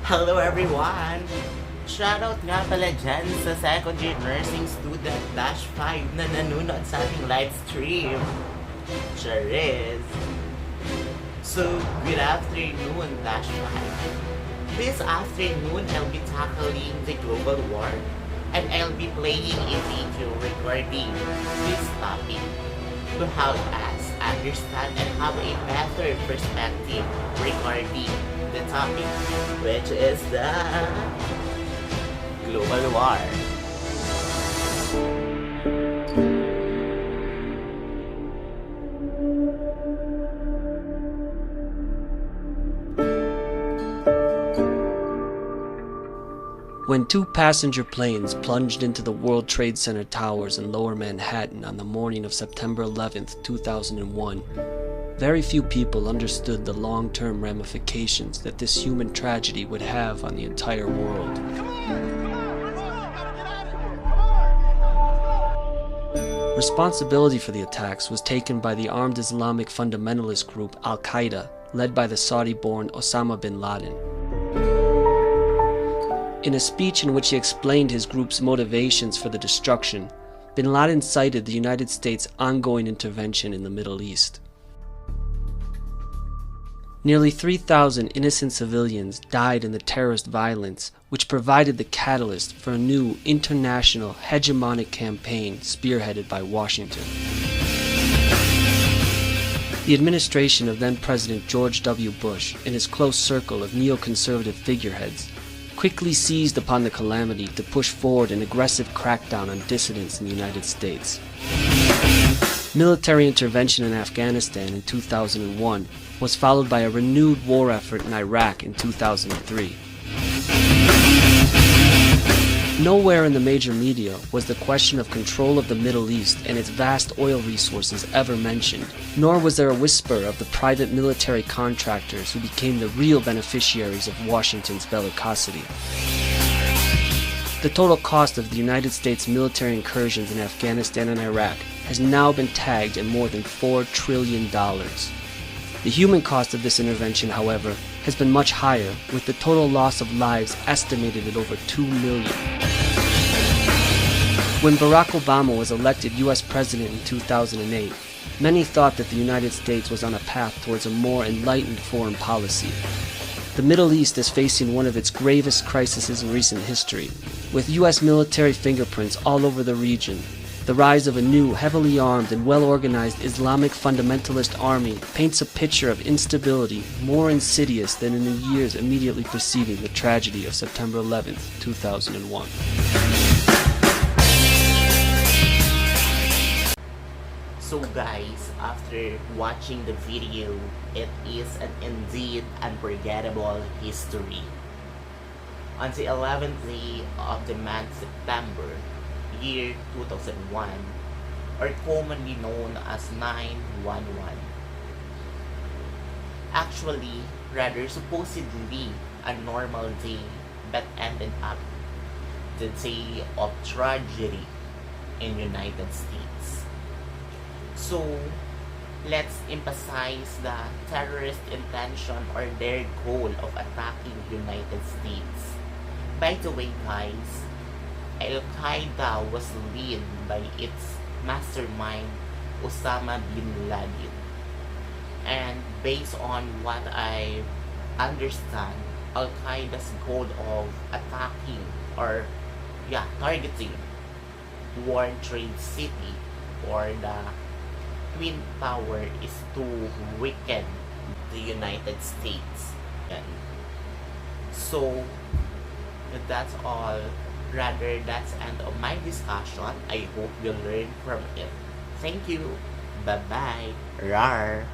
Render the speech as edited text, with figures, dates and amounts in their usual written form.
Hello everyone! Shoutout nga pala dyan sa second year nursing student -5 na nanonood sa ating live stream. Charis! So, good afternoon -5. This afternoon, I'll be tackling the global war and I'll be playing a video regarding this topic to help us understand and have a better perspective regarding the topic, which is the global war. When two passenger planes plunged into the World Trade Center towers in Lower Manhattan on the morning of September 11, 2001, very few people understood the long-term ramifications that this human tragedy would have on the entire world. Responsibility for the attacks was taken by the armed Islamic fundamentalist group Al-Qaeda, led by the Saudi-born Osama bin Laden. In a speech in which he explained his group's motivations for the destruction, bin Laden cited the United States' ongoing intervention in the Middle East. Nearly 3,000 innocent civilians died in the terrorist violence, which provided the catalyst for a new international hegemonic campaign spearheaded by Washington. The administration of then-President George W. Bush and his close circle of neoconservative figureheads quickly seized upon the calamity to push forward an aggressive crackdown on dissidents in the United States. Military intervention in Afghanistan in 2001 was followed by a renewed war effort in Iraq in 2003. Nowhere in the major media was the question of control of the Middle East and its vast oil resources ever mentioned, nor was there a whisper of the private military contractors who became the real beneficiaries of Washington's bellicosity. The total cost of the United States military incursions in Afghanistan and Iraq has now been tagged at more than $4 trillion. The human cost of this intervention, however, has been much higher, with the total loss of lives estimated at over 2 million. When Barack Obama was elected U.S. President in 2008, many thought that the United States was on a path towards a more enlightened foreign policy. The Middle East is facing one of its gravest crises in recent history, with U.S. military fingerprints all over the region. The rise of a new, heavily armed and well-organized Islamic fundamentalist army paints a picture of instability more insidious than in the years immediately preceding the tragedy of September 11, 2001. So guys, after watching the video, it is an indeed unforgettable history. On the 11th day of the month September, year 2001, or commonly known as 9/11. Actually, rather supposedly a normal day, but ended up the day of tragedy in United States. So, let's emphasize the terrorist intention or their goal of attacking United States. By the way guys, Al-Qaeda was led by its mastermind, Osama bin Laden. And based on what I understand, Al-Qaeda's goal of attacking or targeting World Trade City or the Twin Tower is to weaken the United States. And so, that's all. Rather, that's the end of my discussion. I hope you learned from it. Thank you. Bye-bye. Rar.